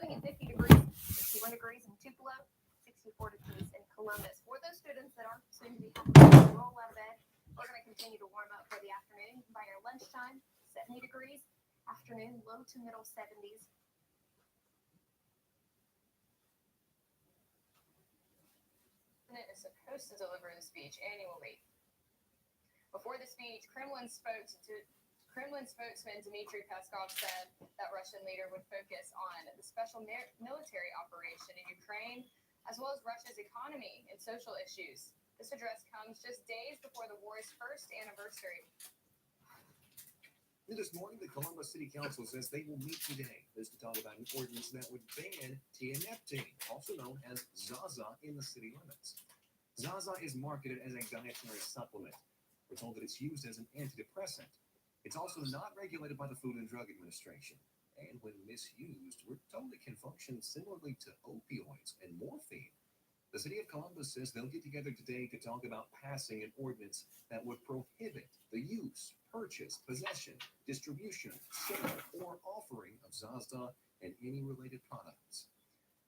starting at 50 degrees, 61 degrees in Tupelo, 64 degrees in Columbus. For those students that are soon to be having to roll out of bed, we're going to continue to warm up for the afternoon. By our lunchtime, 70 degrees. Afternoon, low to middle 70s. President is supposed to deliver the speech annually. Before the speech, Kremlin spokesman Dmitry Peskov said that Russian leader would focus on the special military operation in Ukraine, as well as Russia's economy and social issues. This address comes just days before the war's first anniversary. This morning, the Columbus City Council says they will meet today. This to talk about an ordinance that would ban tianeptine, also known as Zaza, in the city limits. Zaza is marketed as a dietary supplement. We're told that it's used as an antidepressant. It's also not regulated by the Food and Drug Administration. And when misused, we're told it can function similarly to opioids and morphine. The city of Columbus says they'll get together today to talk about passing an ordinance that would prohibit the use, purchase, possession, distribution, sale, or offering of Zaza and any related products.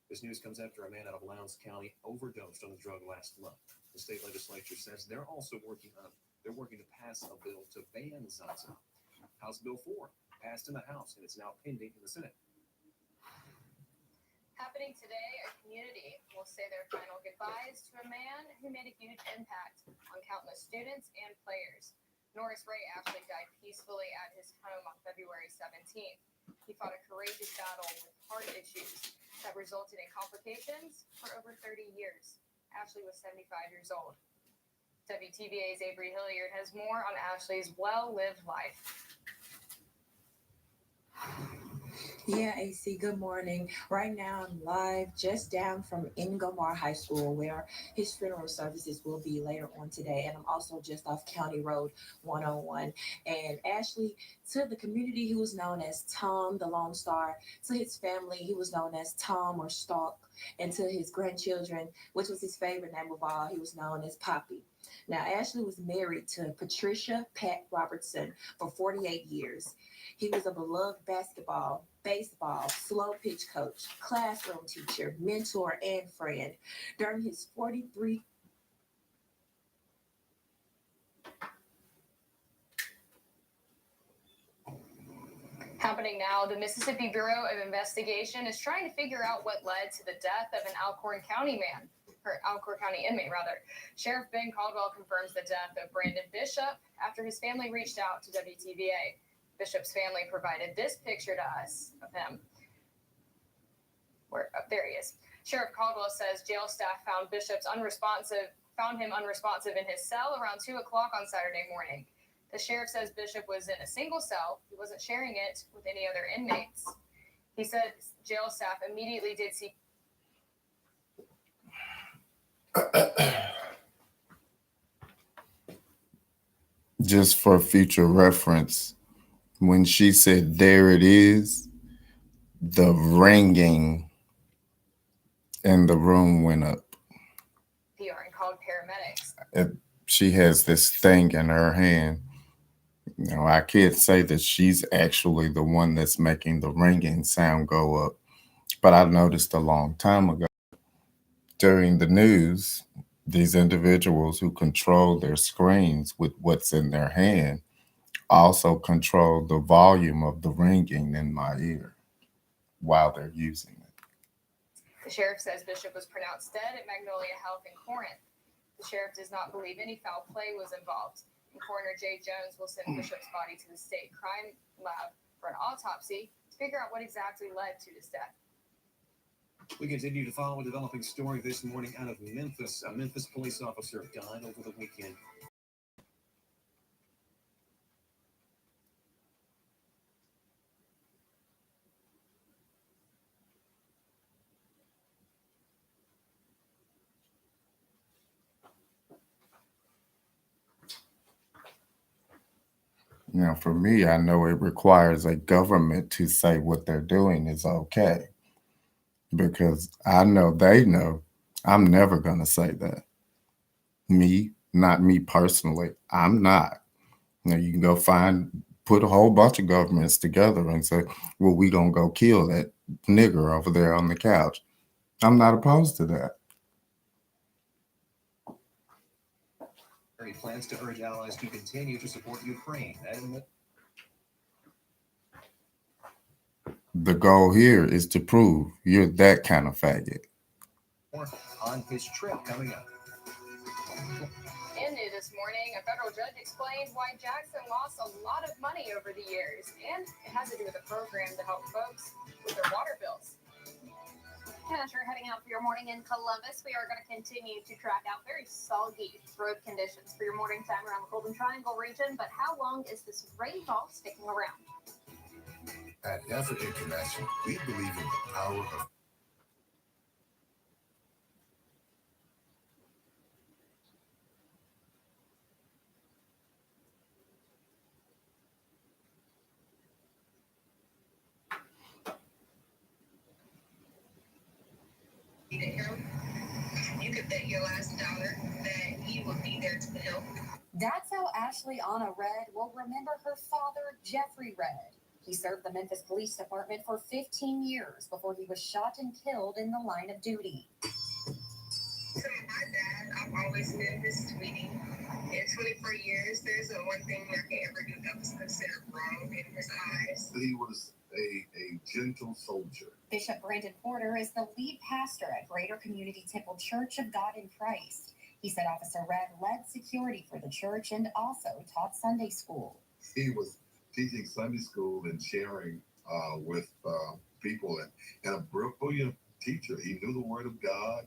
This news comes after a man out of Lowndes County overdosed on the drug last month. The state legislature says they're also working to pass a bill to ban Zaza. House Bill 4 passed in the House, and it's now pending in the Senate. Happening today, a community will say their final goodbyes to a man who made a huge impact on countless students and players. Norris Ray Ashley died peacefully at his home on February 17th. He fought a courageous battle with heart issues that resulted in complications for over 30 years. Ashley was 75 years old. WTVA's Avery Hilliard has more on Ashley's well-lived life. Yeah, AC, good morning. Right now, I'm live just down from Ingomar High School, where his funeral services will be later on today. And I'm also just off County Road 101. And Ashley, to the community, he was known as Tom the Lone Star. To his family, he was known as Tom or Stalk. And to his grandchildren, which was his favorite name of all, he was known as Poppy. Now, Ashley was married to Patricia Pat Robertson for 48 years. He was a beloved basketball, baseball, slow pitch coach, classroom teacher, mentor, and friend. During his 43 Happening now, the Mississippi Bureau of Investigation is trying to figure out what led to the death of an Alcorn County inmate. Sheriff Ben Caldwell confirms the death of Brandon Bishop after his family reached out to WTVA. Bishop's family provided this picture to us of him. There he is. Sheriff Caldwell says jail staff found him unresponsive in his cell around 2 o'clock on Saturday morning. The sheriff says Bishop was in a single cell. He wasn't sharing it with any other inmates. He said jail staff immediately did seek. Just for future reference, when she said, "There it is," the ringing in the room went up. PR and called paramedics. She has this thing in her hand. You know, I can't say that she's actually the one that's making the ringing sound go up, but I noticed a long time ago during the news, these individuals who control their screens with what's in their hand also control the volume of the ringing in my ear while they're using it. The sheriff says Bishop was pronounced dead at Magnolia Health in Corinth. The sheriff does not believe any foul play was involved. And Coroner Jay Jones will send Bishop's body to the state crime lab for an autopsy to figure out what exactly led to his death. We continue to follow a developing story this morning out of Memphis. A Memphis police officer died over the weekend. Now, for me, I know it requires a government to say what they're doing is okay, because I know they know I'm never going to say that. Me, not me personally, I'm not. You can go put a whole bunch of governments together and say, well, we going to go kill that nigger over there on the couch. I'm not opposed to that. He plans to urge allies to continue to support Ukraine. The goal here is to prove you're that kind of faggot. On his trip coming up. In new this morning, a federal judge explained why Jackson lost a lot of money over the years, and it has to do with a program to help folks with their water bills. And as you're heading out for your morning in Columbus, we are going to continue to track out very soggy road conditions for your morning time around the Golden Triangle region. But how long is this rainfall sticking around? At Effort International, we believe in the power of you could bet your last dollar that he would be there to help. That's how Ashley Anna Red will remember her father, Jeffrey Red. He served the Memphis Police Department for 15 years before he was shot and killed in the line of duty. So my dad, I've always been his sweetie. In 24 years, there's no one thing I can ever do that was considered wrong in his eyes. he was a gentle soldier. Bishop Brandon Porter is the lead pastor at Greater Community Temple Church of God in Christ. He said Officer Red led security for the church and also taught Sunday school. He was teaching Sunday school and sharing with people, and a brilliant teacher. He knew the Word of God.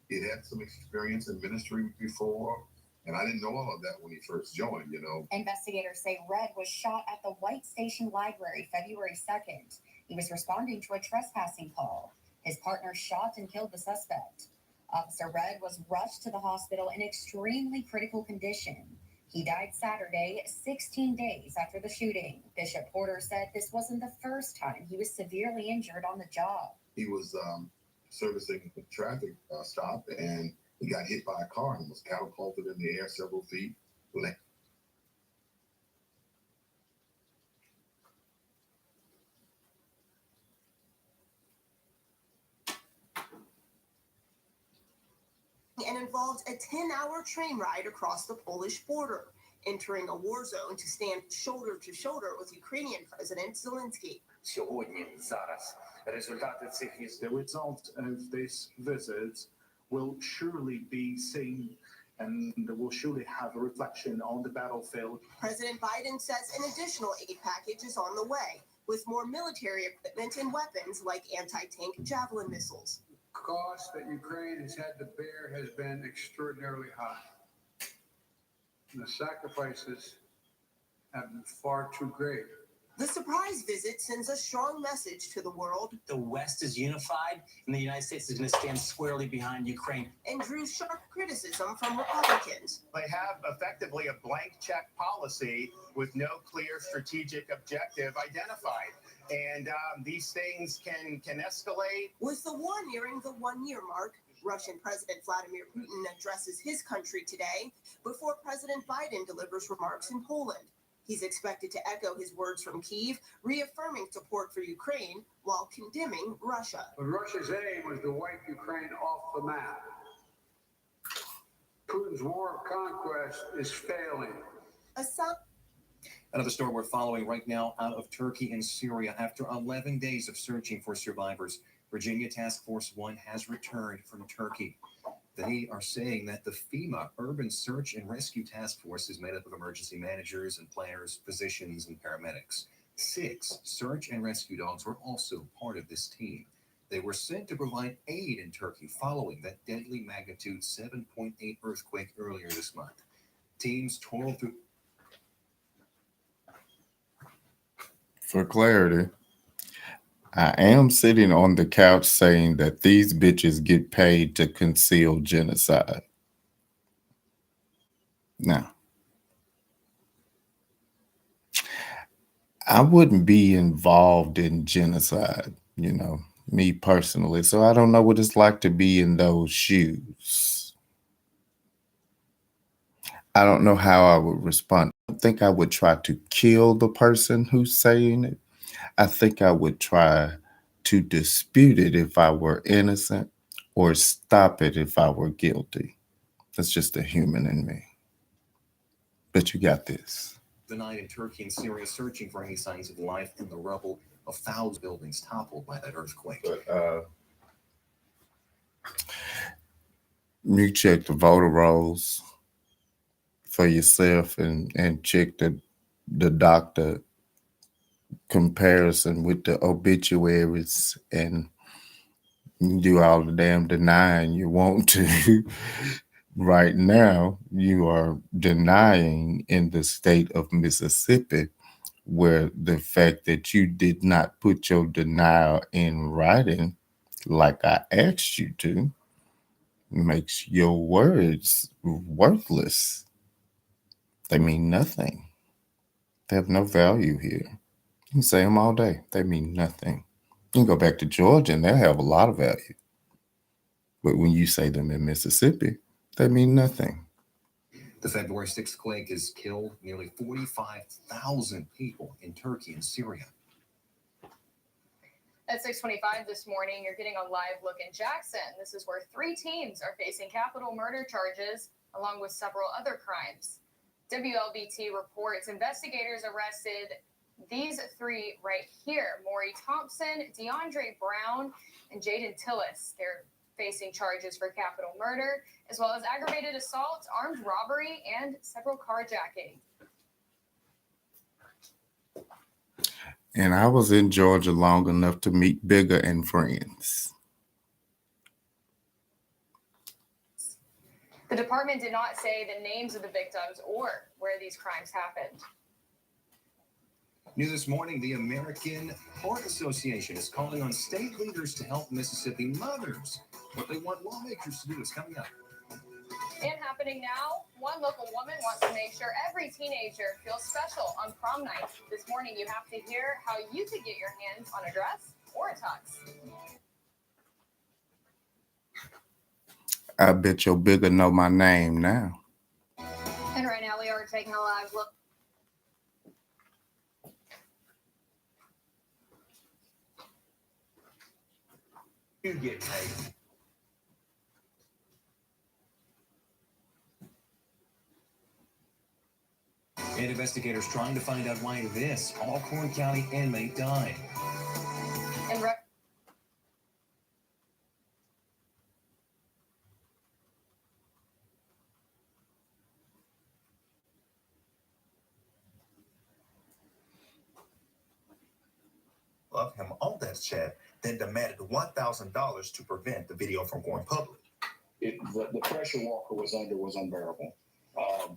He had some experience in ministry before, and I didn't know all of that when he first joined, Investigators say Red was shot at the White Station Library February 2nd. He was responding to a trespassing call. His partner shot and killed the suspect. Officer Red was rushed to the hospital in extremely critical condition. He died Saturday, 16 days after the shooting. Bishop Porter said this wasn't the first time he was severely injured on the job. He was servicing a traffic stop, and he got hit by a car and was catapulted in the air several feet. And involved a 10-hour train ride across the Polish border, entering a war zone to stand shoulder to shoulder with Ukrainian President Zelensky. The result of this visit will surely be seen and will surely have a reflection on the battlefield. President Biden says an additional aid package is on the way, with more military equipment and weapons like anti-tank Javelin missiles. Cost that Ukraine has had to bear has been extraordinarily high. And the sacrifices have been far too great. The surprise visit sends a strong message to the world. The West is unified, and the United States is going to stand squarely behind Ukraine. And drew sharp criticism from Republicans. They have effectively a blank check policy with no clear strategic objective identified. And these things can escalate. With the war nearing the one-year mark, Russian President Vladimir Putin addresses his country today before President Biden delivers remarks in Poland. He's expected to echo his words from Kyiv, reaffirming support for Ukraine while condemning Russia. But Russia's aim was to wipe Ukraine off the map. Putin's war of conquest is failing. Another story we're following right now out of Turkey and Syria. After 11 days of searching for survivors, Virginia Task Force 1 has returned from Turkey. They are saying that the FEMA Urban Search and Rescue Task Force is made up of emergency managers and planners, physicians, and paramedics. 6 search and rescue dogs were also part of this team. They were sent to provide aid in Turkey following that deadly magnitude 7.8 earthquake earlier this month. Teams toiled through. For clarity, I am sitting on the couch saying that these bitches get paid to conceal genocide. Now, I wouldn't be involved in genocide, me personally. So I don't know what it's like to be in those shoes. I don't know how I would respond. I don't think I would try to kill the person who's saying it. I think I would try to dispute it if I were innocent or stop it if I were guilty. That's just the human in me. But you got this. The night in Turkey and Syria searching for any signs of life in the rubble of thousands of buildings toppled by that earthquake. But you check the voter rolls for yourself and check the doctor comparison with the obituaries, and you do all the damn denying you want to. Right now, you are denying in the state of Mississippi, where the fact that you did not put your denial in writing like I asked you to makes your words worthless. They mean nothing. They have no value here. You can say them all day. They mean nothing. You can go back to Georgia and they'll have a lot of value. But when you say them in Mississippi, they mean nothing. The February 6th quake has killed nearly 45,000 people in Turkey and Syria. At 6:25 this morning, you're getting a live look in Jackson. This is where 3 teens are facing capital murder charges, along with several other crimes. WLBT reports investigators arrested these 3 right here: Maury Thompson, DeAndre Brown, and Jaden Tillis. They're facing charges for capital murder, as well as aggravated assault, armed robbery, and several carjacking. And I was in Georgia long enough to meet Bigger and friends. The department did not say the names of the victims or where these crimes happened. New this morning, the American Heart Association is calling on state leaders to help Mississippi mothers. What they want lawmakers to do is coming up. And happening now, one local woman wants to make sure every teenager feels special on prom night. This morning, you have to hear how you could get your hands on a dress or a tux. I bet your Bigger know my name now. And right now we are taking a live look. You get paid. And investigators trying to find out why this Alcorn County inmate died. And of him on that chat, then demanded $1,000 to prevent the video from going public. The pressure Walker was under was unbearable,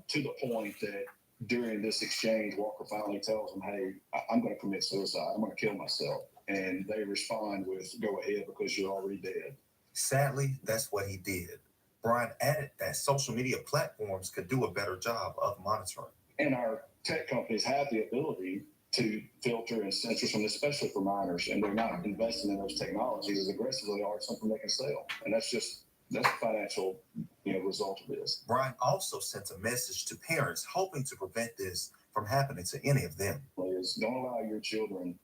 to the point that during this exchange, Walker finally tells him, "Hey, I'm going to commit suicide. I'm going to kill myself." And they respond with, "Go ahead, because you're already dead." Sadly, that's what he did. Brian added that social media platforms could do a better job of monitoring. And our tech companies have the ability to filter and censor some, especially for minors, and they're not investing in those technologies as aggressively or something they can sell. And that's the financial result of this. Brian also sent a message to parents hoping to prevent this from happening to any of them. Is don't allow your children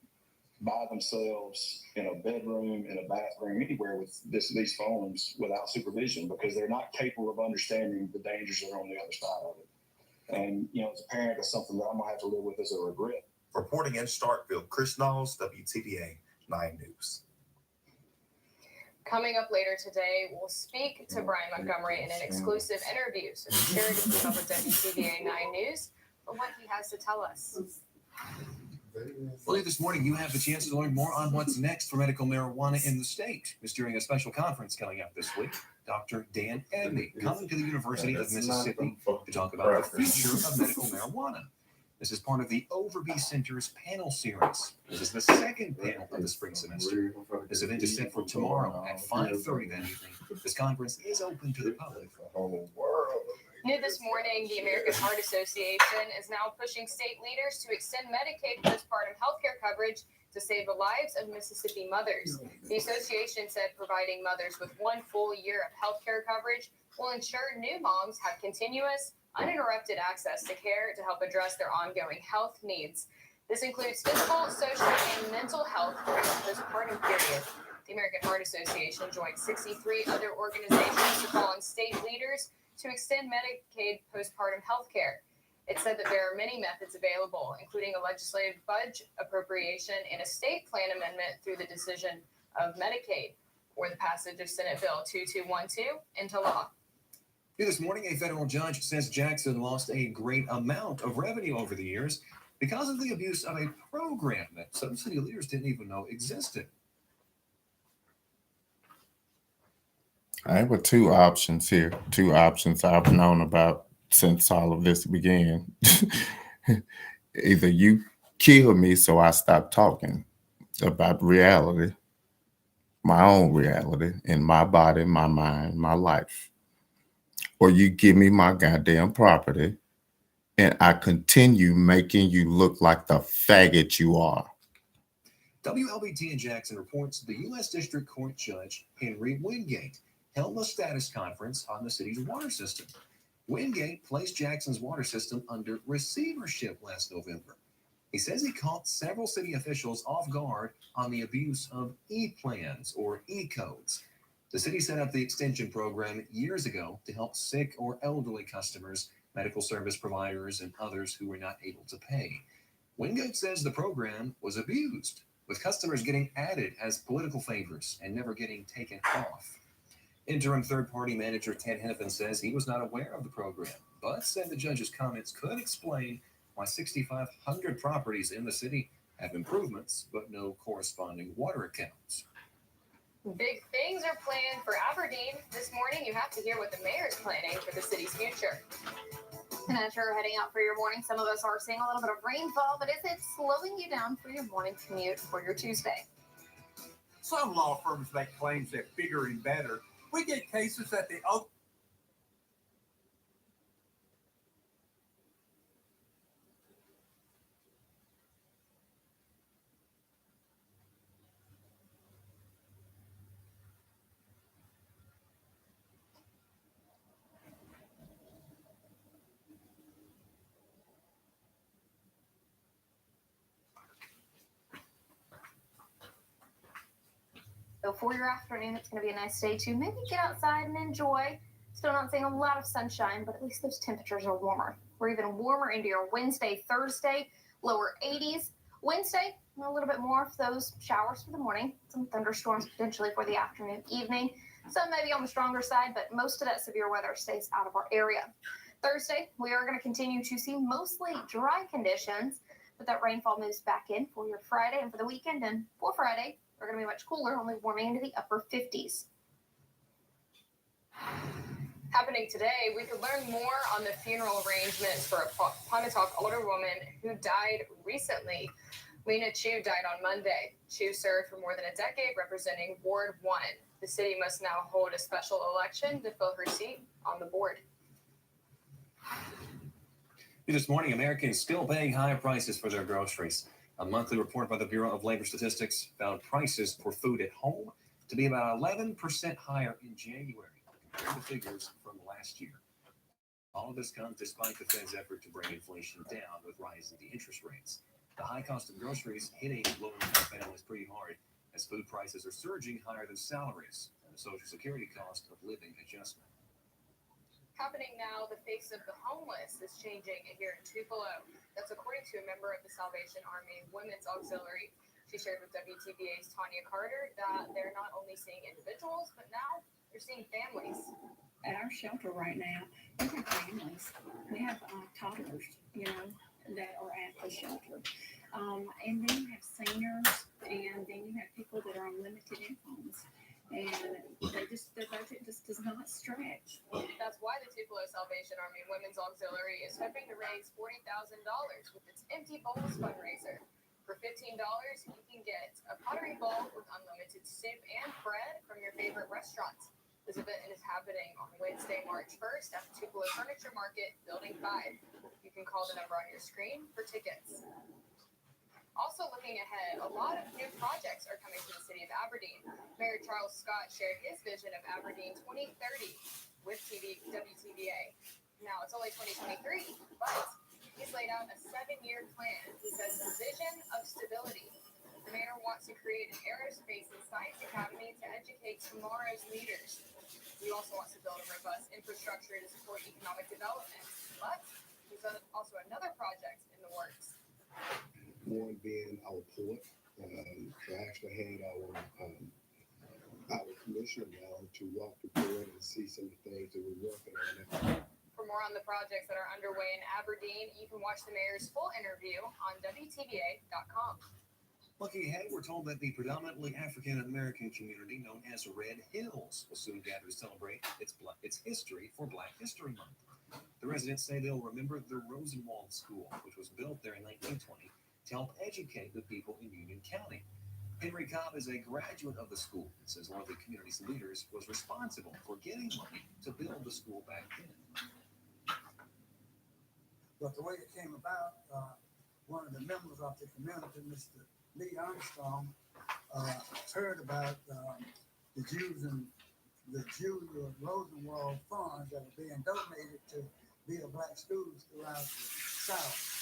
by themselves in a bedroom, in a bathroom, anywhere with these phones without supervision, because they're not capable of understanding the dangers that are on the other side of it. And as a parent, that's something that I'm gonna have to live with as a regret. Reporting in Starkville, Chris Knowles, WTVA 9 News. coming up later today, we'll speak to Brian Montgomery in an exclusive interview. So be sure to keep up with WTVA 9 News for what he has to tell us. Early this morning, you have the chance to learn more on what's next for medical marijuana in the state. It's during a special conference coming up this week. Dr. Dan Edney coming to the University of Mississippi to talk about the future of medical marijuana. This is part of the Overby Center's panel series. This is the second panel of the spring semester. This event is set for tomorrow at 5:30 that evening. This conference is open to the public. New this morning, the American Heart Association is now pushing state leaders to extend Medicaid postpartum healthcare coverage to save the lives of Mississippi mothers. The association said providing mothers with 1 full year of healthcare coverage will ensure new moms have continuous, uninterrupted access to care to help address their ongoing health needs. This includes physical, social, and mental health during the postpartum period. The American Heart Association joined 63 other organizations to call on state leaders to extend Medicaid postpartum health care. It said that there are many methods available, including a legislative budget appropriation and a state plan amendment through the decision of Medicaid, or the passage of Senate Bill 2212 into law. This morning, a federal judge says Jackson lost a great amount of revenue over the years because of the abuse of a program that some city leaders didn't even know existed. I have two options here. Two options I've known about since all of this began. Either you kill me so I stop talking about reality, my own reality, in my body, my mind, my life, or you give me my goddamn property and I continue making you look like the faggot you are. WLBT in Jackson reports the U.S. District Court Judge Henry Wingate held a status conference on the city's water system. Wingate placed Jackson's water system under receivership last November. He says he caught several city officials off guard on the abuse of e-plans or e-codes. The city set up the extension program years ago to help sick or elderly customers, medical service providers, and others who were not able to pay. Wingate says the program was abused, with customers getting added as political favors and never getting taken off. Interim third-party manager Ted Hennepin says he was not aware of the program, but said the judge's comments could explain why 6,500 properties in the city have improvements, but no corresponding water accounts. Big things are planned for Aberdeen. This morning, you have to hear what the mayor is planning for the city's future. And as you're heading out for your morning, some of us are seeing a little bit of rainfall, but is it slowing you down for your morning commute for your Tuesday? Some law firms make claims they're bigger and better. We get cases that the So for your afternoon, it's going to be a nice day to maybe get outside and enjoy. Still not seeing a lot of sunshine, but at least those temperatures are warmer. We're even warmer into your Wednesday, Thursday, lower 80s. Wednesday, a little bit more of those showers for the morning. Some thunderstorms potentially for the afternoon, evening. Some maybe on the stronger side, but most of that severe weather stays out of our area. Thursday, we are going to continue to see mostly dry conditions, but that rainfall moves back in for your Friday and for the weekend. And for Friday, we're going to be much cooler, only warming into the upper 50s. Happening today, we could learn more on the funeral arrangements for a Pontotoc older woman who died recently. Lena Chu died on Monday. Chu served for more than a decade representing Ward 1. The city must now hold a special election to fill her seat on the board. This morning, Americans still paying high prices for their groceries. A monthly report by the Bureau of Labor Statistics found prices for food at home to be about 11% higher in January compared to figures from last year. All of this comes despite the Fed's effort to bring inflation down with rising the interest rates. The high cost of groceries hitting low-income families pretty hard as food prices are surging higher than salaries and the Social Security cost of living adjustment. Happening now, the face of the homeless is changing here in Tupelo. That's according to a member of the Salvation Army Women's Auxiliary. She shared with WTVA's Tanya Carter that they're not only seeing individuals, but now they're seeing families. At our shelter right now, we have families. We have toddlers, that are at the shelter. And then you have seniors, and then you have people that are on limited incomes. And their budget just does not stretch. That's why the Tupelo Salvation Army Women's Auxiliary is hoping to raise $40,000 with its Empty Bowls fundraiser. For $15, you can get a pottery bowl with unlimited soup and bread from your favorite restaurants. This event is happening on Wednesday, March 1st at the Tupelo Furniture Market, Building 5. You can call the number on your screen for tickets. Also looking ahead, a lot of new projects are coming to the city of Aberdeen. Mayor Charles Scott shared his vision of Aberdeen 2030 with WTVA. Now, it's only 2023, but he he's laid out a 7-year plan. He says a vision of stability. The mayor wants to create an aerospace and science academy to educate tomorrow's leaders. He also wants to build a robust infrastructure to support economic development. But there's also another project in the works. One being our port. I actually had our commissioner down to walk the port and see some of the things that we're working on. For more on the projects that are underway in Aberdeen, you can watch the mayor's full interview on WTVA.com. Looking ahead, we're told that the predominantly African-American community known as Red Hills will soon gather to celebrate its history for Black History Month. The residents say they'll remember the Rosenwald School, which was built there in 1920 to help educate the people in Union County. Henry Cobb is a graduate of the school and says one of the community's leaders was responsible for getting money to build the school back then. But the way it came about, one of the members of the community, Mr. Lee Armstrong, heard about the Jews and the Julia Rosenwald funds that were being donated to build black schools throughout the South.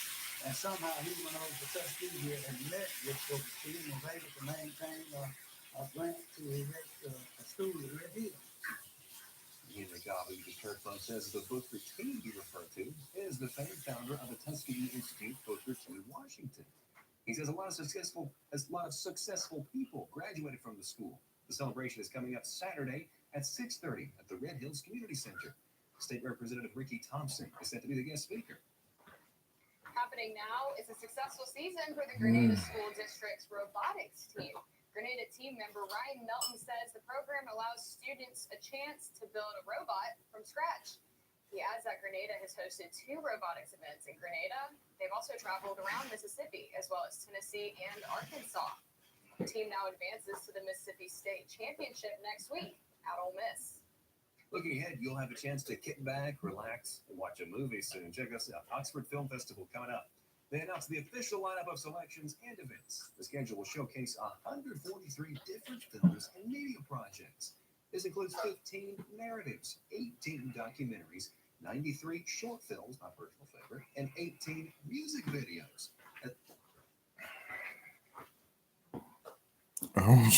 And somehow he went over to Tuskegee and met with the student and was able to maintain a grant to erect a school at Red Hill. Henry Cobb, who you just heard from, says the Booker T he referred to is the famed founder of the Tuskegee Institute, Booker T. Washington. He says a lot of successful people graduated from the school. The celebration is coming up Saturday at 6:30 at the Red Hills Community Center. State Representative Ricky Thompson is set to be the guest speaker. Happening now is a successful season for the Grenada School District's robotics team. Grenada team member Ryan Melton says the program allows students a chance to build a robot from scratch. He adds that Grenada has hosted 2 robotics events in Grenada. They've also traveled around Mississippi as well as Tennessee and Arkansas. The team now advances to the Mississippi State Championship next week at Ole Miss. Looking ahead, you'll have a chance to kick back, relax, and watch a movie soon. Check us out. Oxford Film Festival coming up. They announced the official lineup of selections and events. The schedule will showcase 143 different films and media projects. This includes 15 narratives, 18 documentaries, 93 short films, my personal favorite, and 18 music videos. Oh,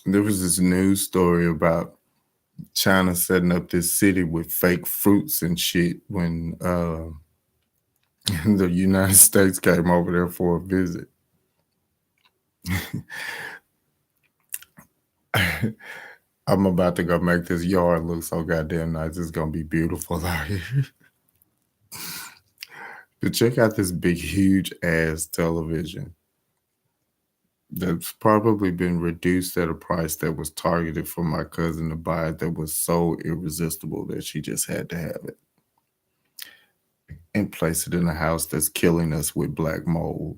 there was this news story about China setting up this city with fake fruits and shit when the United States came over there for a visit. I'm about to go make this yard look so goddamn nice. It's gonna be beautiful out here. But check out this big, huge ass television that's probably been reduced at a price that was targeted for my cousin to buy it, that was so irresistible that she just had to have it. And place it in a house that's killing us with black mold.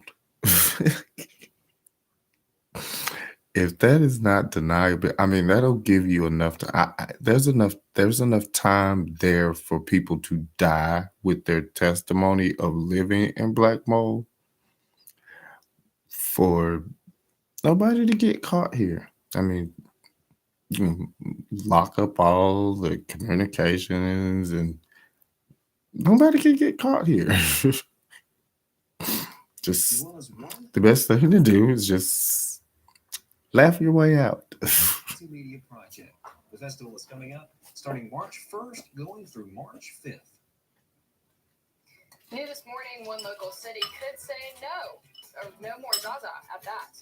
If that is not deniable, I mean, that'll give you enough to, there's enough time there for people to die with their testimony of living in black mold for nobody to get caught here. I mean, you can lock up all the communications and nobody can get caught here. Just the best thing to do is just laugh your way out. Media project. The festival is coming up starting March 1st, going through March 5th. New this morning, one local city could say no, or no more Zaza at that.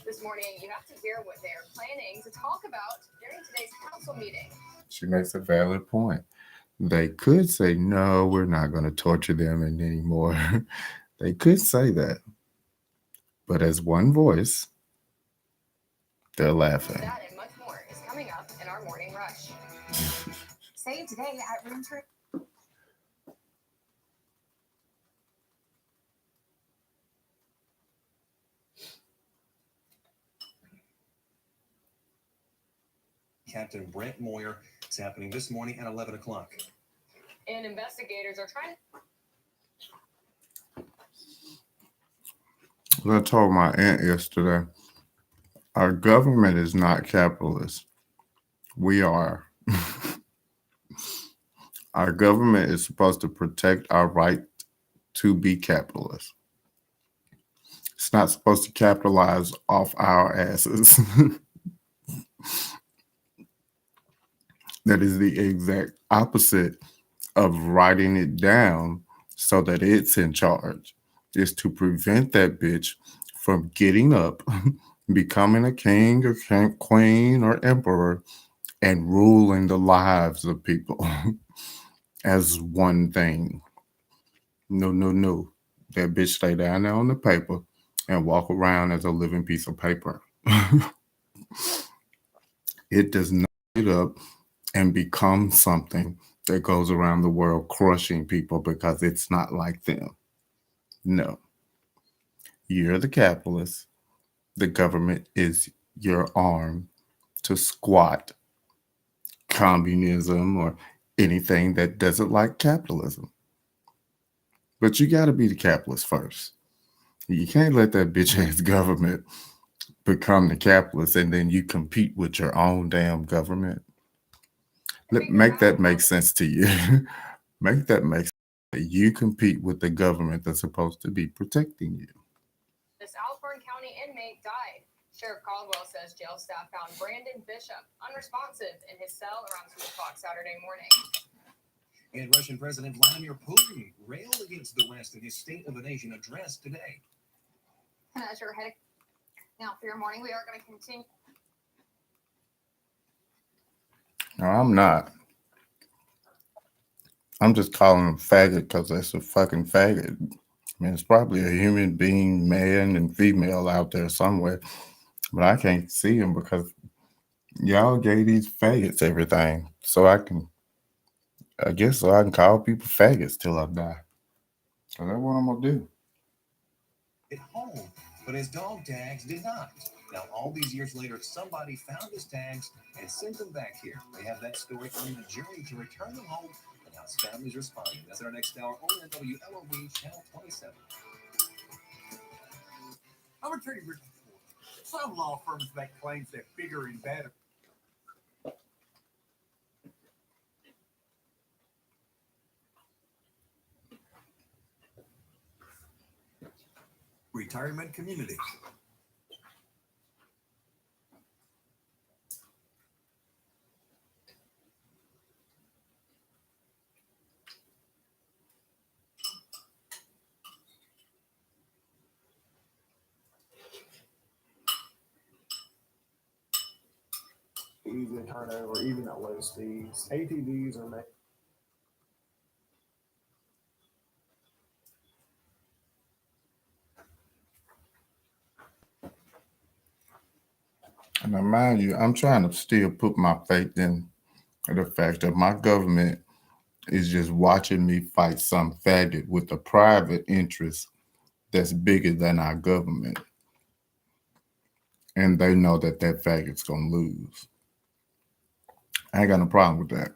This morning, you have to hear what they're planning to talk about during today's council meeting. She makes a valid point. They could say, no, we're not going to torture them anymore. They could say that. But as one voice, they're laughing. That and much more is coming up in our morning rush. Save today at Room Trip. Captain Brent Moyer. It's happening this morning at 11 o'clock. And investigators are trying. I told my aunt yesterday, our government is not capitalist. We are. Our government is supposed to protect our right to be capitalist. It's not supposed to capitalize off our asses. That is the exact opposite of writing it down so that it's in charge, is to prevent that bitch from getting up, becoming a king or queen or emperor, and ruling the lives of people as one thing. No, no, no. That bitch stay down there on the paper and walk around as a living piece of paper. It does not get up and become something that goes around the world crushing people because it's not like them. No. You're the capitalist. The government is your arm to squat communism or anything that doesn't like capitalism. But you got to be the capitalist first. You can't let that bitch ass government become the capitalist and then you compete with your own damn government. Make that make sense to you. Make that make sense. You compete with the government that's supposed to be protecting you. This Alcorn County inmate died. Sheriff Caldwell says jail staff found Brandon Bishop unresponsive in his cell around 2 o'clock Saturday morning. And Russian President Vladimir Putin railed against the West in his State of the Nation address today. And as you're heading now for your morning, we are going to continue. No, I'm not. I'm just calling him faggot because that's a fucking faggot. I mean, it's probably a human being, man and female out there somewhere, but I can't see him because y'all gave these faggots everything. So I guess I can call people faggots till I die. So that's what I'm gonna do. At home, but his dog tags did not. Now, all these years later, somebody found his tags and sent them back here. They have that story on the journey to return them home and how his family's responding. That's our next hour on WLOV Channel 27. I'm gonna tell you, some law firms make claims they're bigger and better. Retirement community. Easy to turn over, even at low speeds. ATVs are made. And now, mind you, I'm trying to still put my faith in the fact that my government is just watching me fight some faggot with a private interest that's bigger than our government. And they know that that faggot's going to lose. I ain't got no problem with that.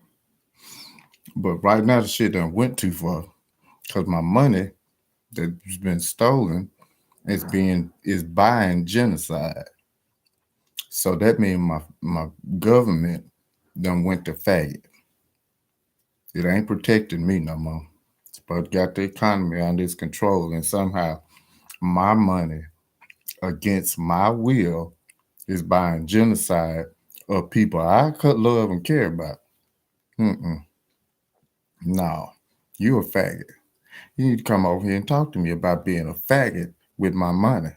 But right now, the shit done went too far because my money that's been stolen is buying genocide. So that means my government done went to faggot. It ain't protecting me no more. But got the economy under its control, and somehow my money against my will is buying genocide of people I could love and care about. No, you a faggot. You need to come over here and talk to me about being a faggot with my money.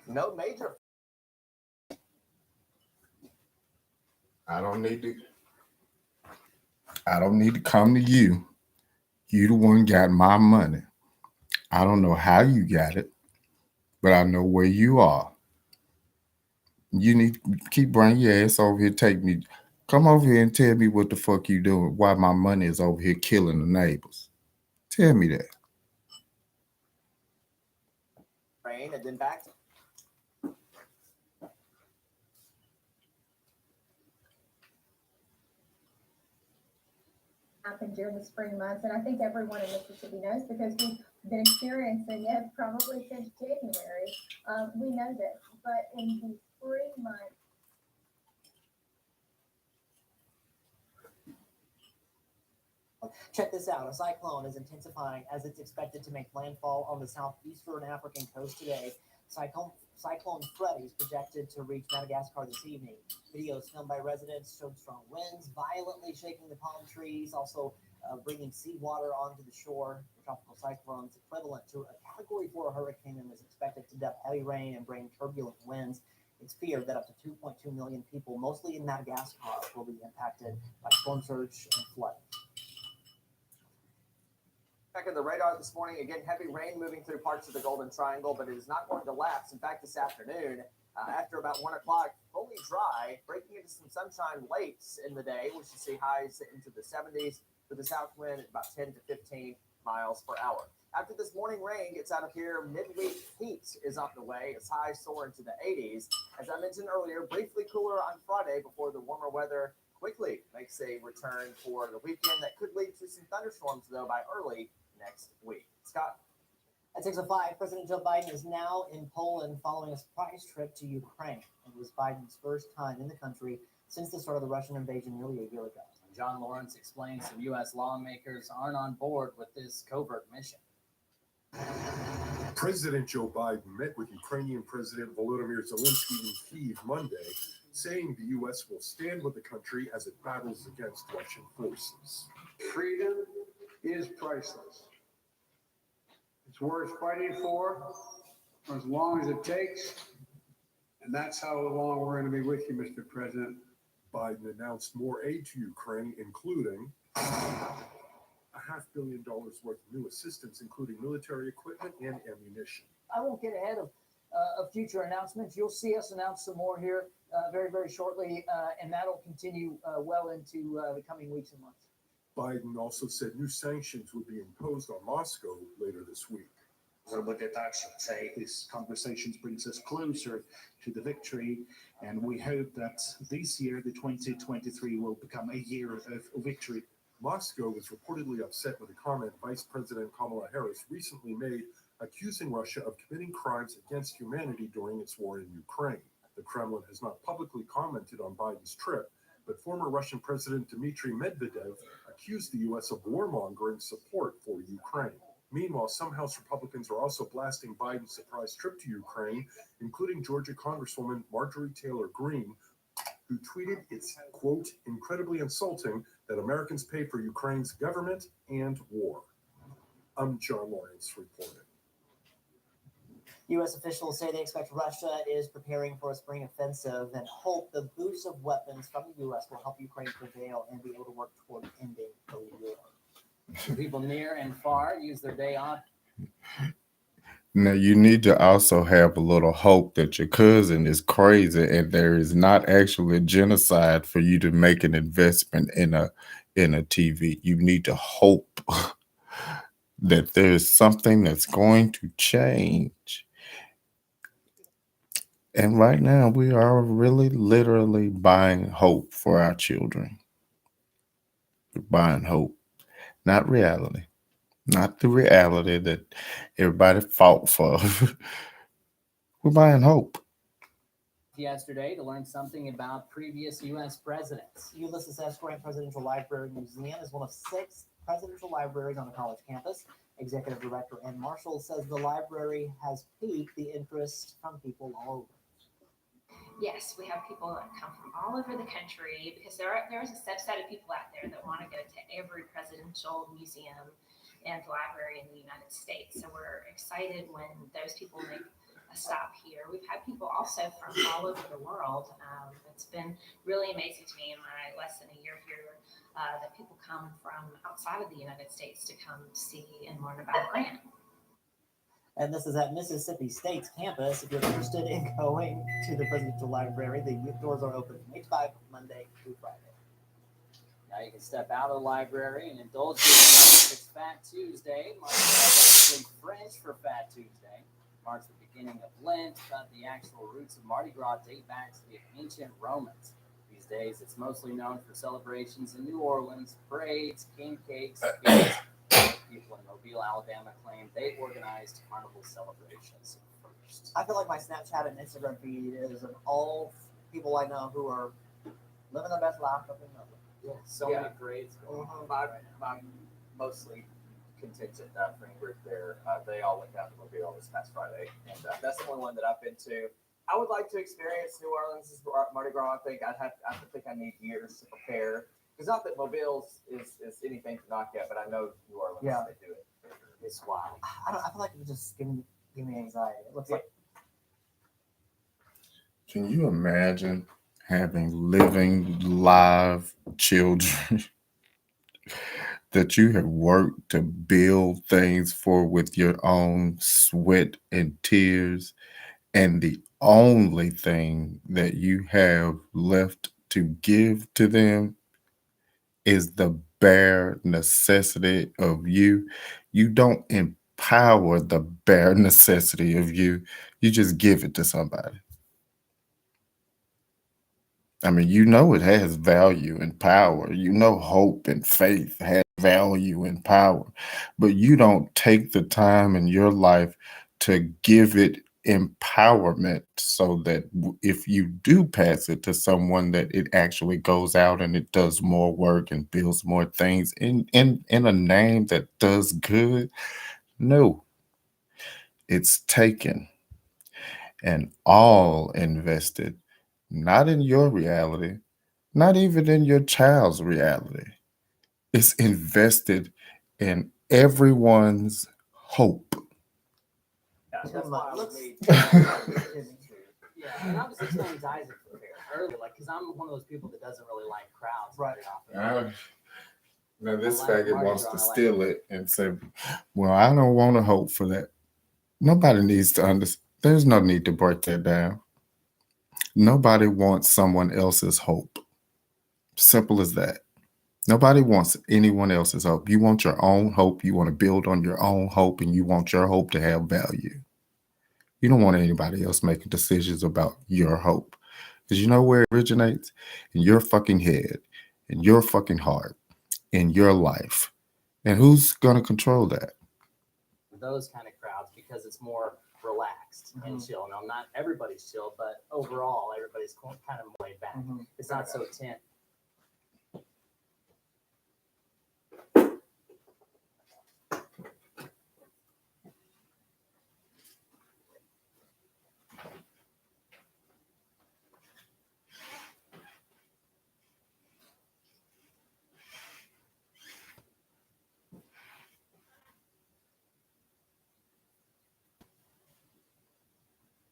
No major. I don't need to come to you. You the one got my money. I don't know how you got it, but I know where you are. You need to keep bringing your ass over here. Come over here and tell me what the fuck you doing. Why my money is over here killing the neighbors. Tell me that. Rain and then back. Happened during the spring months, and I think everyone in Mississippi knows because we've been experiencing it probably since January. We know this, but in the spring months, Check this out. A cyclone is intensifying as it's expected to make landfall on the southeastern African coast today. Cyclone Freddy is projected to reach Madagascar this evening. Videos filmed by residents showed strong winds, violently shaking the palm trees, also bringing seawater onto the shore. The tropical cyclone is equivalent to a Category 4 hurricane and is expected to dump heavy rain and bring turbulent winds. It's feared that up to 2.2 million people, mostly in Madagascar, will be impacted by storm surge and flooding. Back on the radar this morning, again, heavy rain moving through parts of the Golden Triangle, but it is not going to last. In fact, this afternoon, after about 1 o'clock, fully dry, breaking into some sunshine late in the day. We should see highs into the 70s with the south wind at about 10 to 15 miles per hour. After this morning rain gets out of here, midweek heat is on the way as highs soar into the 80s. As I mentioned earlier, briefly cooler on Friday before the warmer weather quickly makes a return for the weekend. That could lead to some thunderstorms, though, by early next week. Scott? At 6:05, President Joe Biden is now in Poland following a surprise trip to Ukraine. It was Biden's first time in the country since the start of the Russian invasion nearly a year ago. John Lawrence explains some U.S. lawmakers aren't on board with this covert mission. President Joe Biden met with Ukrainian President Volodymyr Zelensky in Kyiv Monday, saying the U.S. will stand with the country as it battles against Russian forces. Freedom is priceless. It's worth fighting for as long as it takes, and that's how long we're going to be with you, Mr. President. Biden announced more aid to Ukraine, including $500 million worth of new assistance, including military equipment and ammunition. I won't get ahead of future announcements. You'll see us announce some more here very, very shortly, and that'll continue well into the coming weeks and months. Biden also said new sanctions would be imposed on Moscow later this week. This conversations brings us closer to the victory, and we hope that this year, the 2023, will become a year of victory. Moscow was reportedly upset with a comment Vice President Kamala Harris recently made, accusing Russia of committing crimes against humanity during its war in Ukraine. The Kremlin has not publicly commented on Biden's trip, but former Russian President Dmitry Medvedev accused the U.S. of warmongering support for Ukraine. Meanwhile, some House Republicans are also blasting Biden's surprise trip to Ukraine, including Georgia Congresswoman Marjorie Taylor Greene, who tweeted it's, quote, incredibly insulting that Americans pay for Ukraine's government and war. I'm John Lawrence reporting. U.S. officials say they expect Russia is preparing for a spring offensive and hope the boost of weapons from the U.S. will help Ukraine prevail and be able to work toward ending the war. People near and far use their day off. Now, you need to also have a little hope that your cousin is crazy and there is not actually a genocide for you to make an investment in a TV. You need to hope that there's something that's going to change. And right now, we are really literally buying hope for our children. We're buying hope, not reality. Not the reality that everybody fought for. We're buying hope. Yesterday to learn something about previous U.S. presidents. Ulysses S. Grant Presidential Library Museum is one of 6 presidential libraries on a college campus. Executive Director Ann Marshall says the library has piqued the interest from people all over. Yes, we have people that come from all over the country because there is a subset of people out there that want to go to every presidential museum and library in the United States. So we're excited when those people make a stop here. We've had people also from all over the world. It's been really amazing to me in my less than a year here that people come from outside of the United States to come see and learn about Grant. And this is at Mississippi State's campus. If you're interested in going to the presidential library, the doors are open from 8 to 5, Monday through Friday. Now you can step out of the library and indulge yourself. It's Fat Tuesday. Actually French for Fat Tuesday. Marks the beginning of Lent, but the actual roots of Mardi Gras date back to the ancient Romans. These days, it's mostly known for celebrations in New Orleans, parades, king cakes, games. People in Mobile, Alabama claim they organized carnival celebrations first. I feel like my Snapchat and Instagram feed is of all people I know who are living their best life up in Melbourne. So Yeah. many parades going on. My mostly contingent friend group there, they all went down to Mobile this past Friday, and that's the only one that I've been to. I would like to experience New Orleans' Mardi Gras. I think I need years to prepare. Because not that Mobile is anything to knock at, but I know New Orleans, Yeah. they do it. It's wild. I feel like it would just give me anxiety. It looks like Can you imagine having living live children that you have worked to build things for with your own sweat and tears, and the only thing that you have left to give to them is the bare necessity of you? You don't empower the bare necessity of you just give it to somebody. I mean, it has value and power. Hope and faith has value and power, but you don't take the time in your life to give it empowerment so that if you do pass it to someone, that it actually goes out and it does more work and builds more things in a name that does good. No, it's taken and all invested, not in your reality, not even in your child's reality. It's invested in everyone's hope. Yeah, that's why I would need. Yeah, and I was explaining to Isaac earlier, because I'm one of those people that doesn't really like crowds very often. Now this I like faggot Mardi wants Gras, to I like steal it and say, well, I don't want to hope for that. Nobody needs to understand. There's no need to break that down. Nobody wants someone else's hope. Simple as that. Nobody wants anyone else's hope. You want your own hope. You want to build on your own hope, and you want your hope to have value. You don't want anybody else making decisions about your hope. Because you know where it originates? In your fucking head, in your fucking heart, in your life. And who's going to control that? Those kind of crowds, because it's more relaxed and chill. Now, not everybody's chill, but overall, everybody's kind of laid back. It's not so tense.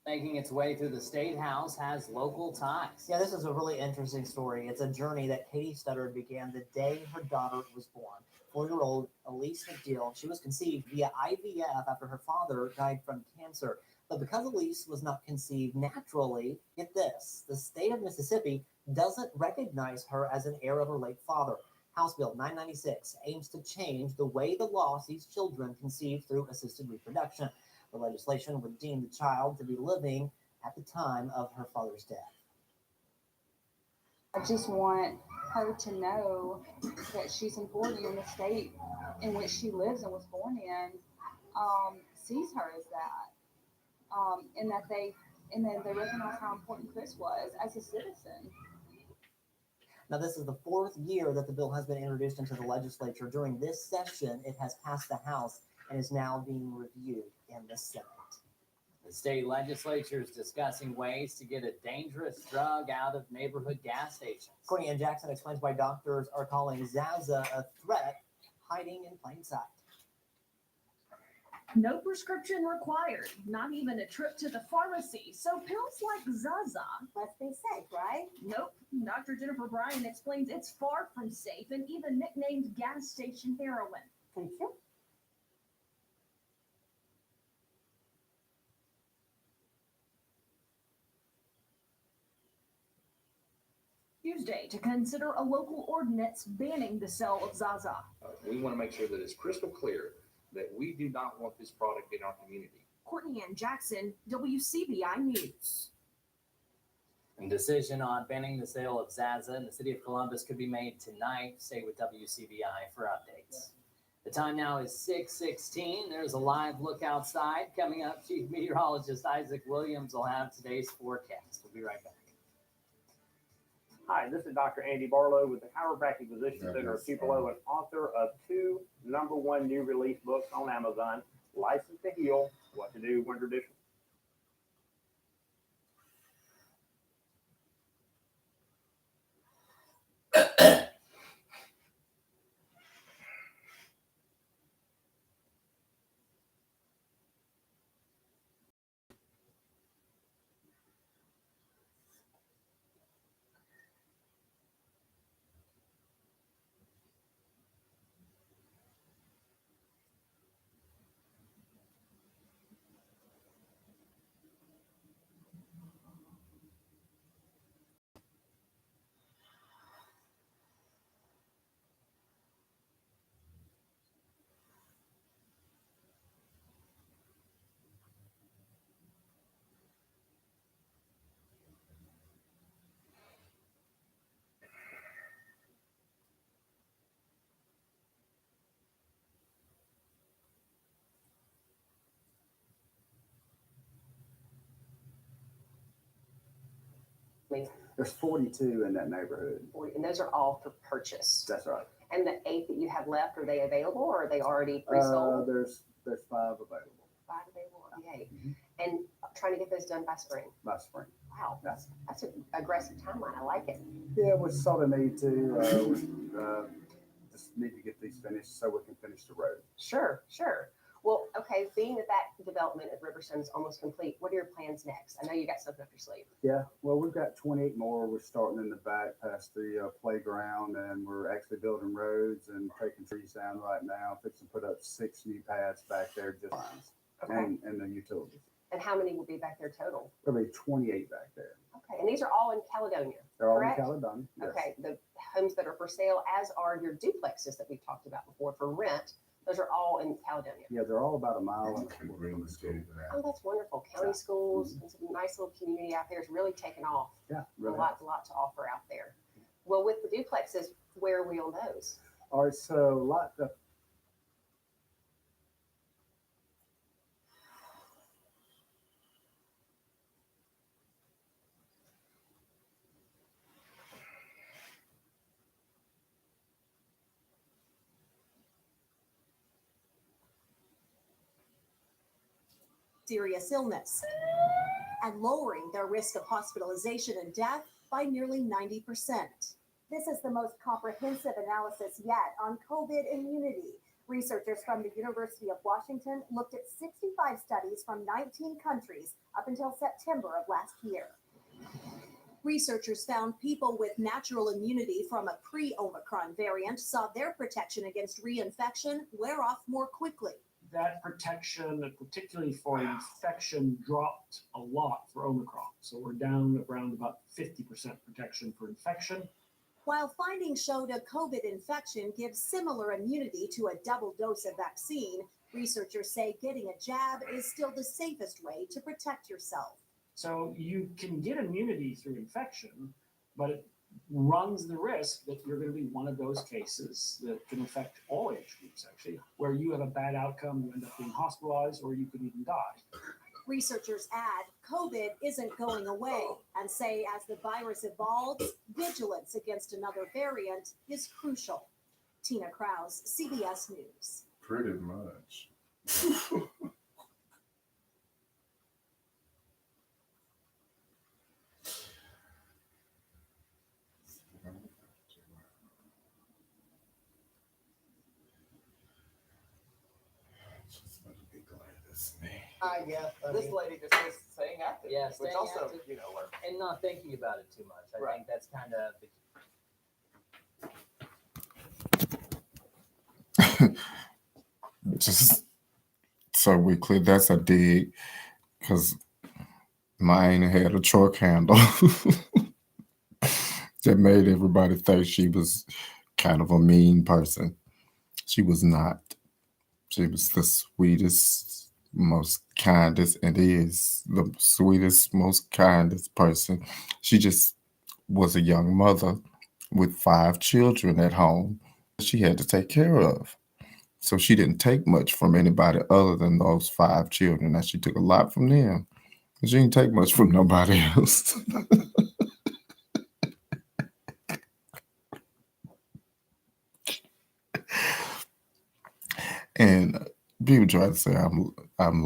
Making its way through the State House has local ties. Yeah, this is a really interesting story. It's a journey that Katie Studdard began the day her daughter was born. 4-year-old Elise McDill, she was conceived via IVF after her father died from cancer. But because Elise was not conceived naturally, get this, the state of Mississippi doesn't recognize her as an heir of her late father. House Bill 996 aims to change the way the law sees children conceived through assisted reproduction. The legislation would deem the child to be living at the time of her father's death. I just want her to know that she's important in the state in which she lives and was born in, sees her as that, and that they recognize how important Chris was as a citizen. Now, this is the 4th year that the bill has been introduced into the legislature. During this session, it has passed the House and is now being reviewed in the Senate. The state legislature is discussing ways to get a dangerous drug out of neighborhood gas stations. Courtney Ann Jackson explains why doctors are calling Zaza a threat hiding in plain sight. No prescription required, not even a trip to the pharmacy. So pills like Zaza must be safe, right? Nope. Dr. Jennifer Bryan explains it's far from safe and even nicknamed gas station heroin. Thank you. Tuesday to consider a local ordinance banning the sale of Zaza. We want to make sure that it's crystal clear that we do not want this product in our community. Courtney Ann Jackson, WCBI News. A decision on banning the sale of Zaza in the city of Columbus could be made tonight. Stay with WCBI for updates. The time now is 6:16. There's a live look outside. Coming up, Chief Meteorologist Isaac Williams will have today's forecast. We'll be right back. Hi, this is Dr. Andy Barlow with the Chiropractic Physician Center of Tupelo and author of 2 #1 new release books on Amazon, License to Heal, What to Do When Traditional. There's 42 in that neighborhood. And those are all for purchase. That's right. And the 8 that you have left, are they available or are they already pre-sold? There's 5 available. 5 available of the 8. And trying to get those done by spring. By spring. Wow, that's an aggressive timeline. I like it. Yeah, we sort of need to just need to get these finished so we can finish the road. Sure. Well, okay, being that development at Riverstone is almost complete, what are your plans next? I know you got something up your sleeve. Yeah, well, we've got 28 more. We're starting in the back past the playground, and we're actually building roads and taking trees down right now. Fixing to put up 6 new paths back there, just lines, and the utilities. And how many will be back there total? There'll be 28 back there. Okay, and these are all in Caledonia, They're all correct? in Caledonia. Yes. Okay, the homes that are for sale, as are your duplexes that we've talked about before for rent, those are all in Caledonia. Yeah, they're all about a mile and a quarter from the school. Oh, that's wonderful. County schools, and some nice little community out there is really taking off. Yeah, really. A lot to offer out there. Well, with the duplexes, where are we on those? All right, so a lot of serious illness and lowering their risk of hospitalization and death by nearly 90%. This is the most comprehensive analysis yet on COVID immunity. Researchers from the University of Washington looked at 65 studies from 19 countries up until September of last year. Researchers found people with natural immunity from a pre-Omicron variant saw their protection against reinfection wear off more quickly. That protection, particularly for infection, dropped a lot for Omicron. So we're down around about 50% protection for infection. While findings showed a COVID infection gives similar immunity to a double dose of vaccine, researchers say getting a jab is still the safest way to protect yourself. So you can get immunity through infection, but it runs the risk that you're going to be one of those cases that can affect all age groups, actually, where you have a bad outcome, you end up being hospitalized, or you could even die. Researchers add COVID isn't going away and say as the virus evolves, vigilance against another variant is crucial. Tina Krause, CBS News. Pretty much. Yeah, this lady just is staying active. Yeah, which staying also, active. you know, And not thinking about it too much. I think that's kind of the Just so we clear, that's a dig, because mine had a chalk handle that made everybody think she was kind of a mean person. She was not. She was the sweetest, most kindest, and is the sweetest, most kindest person. She just was a young mother with 5 children at home she had to take care of. So she didn't take much from anybody other than those 5 children. Now, she took a lot from them. She didn't take much from nobody else. And people try to say I am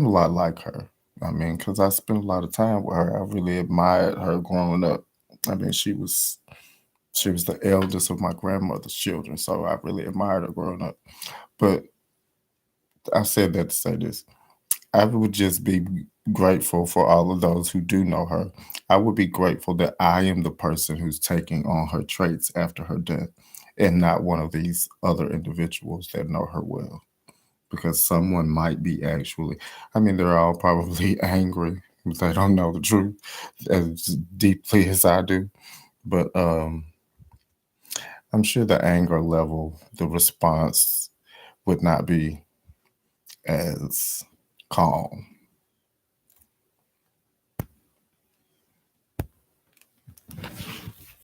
a lot like her. I mean, because I spent a lot of time with her. I really admired her growing up. I mean, she was the eldest of my grandmother's children, so I really admired her growing up. But I said that to say this. I would just be grateful for all of those who do know her. I would be grateful that I am the person who's taking on her traits after her death and not one of these other individuals that know her well. Because someone might be actually, I mean, they're all probably angry. They don't know the truth as deeply as I do. But I'm sure the anger level, the response would not be as calm.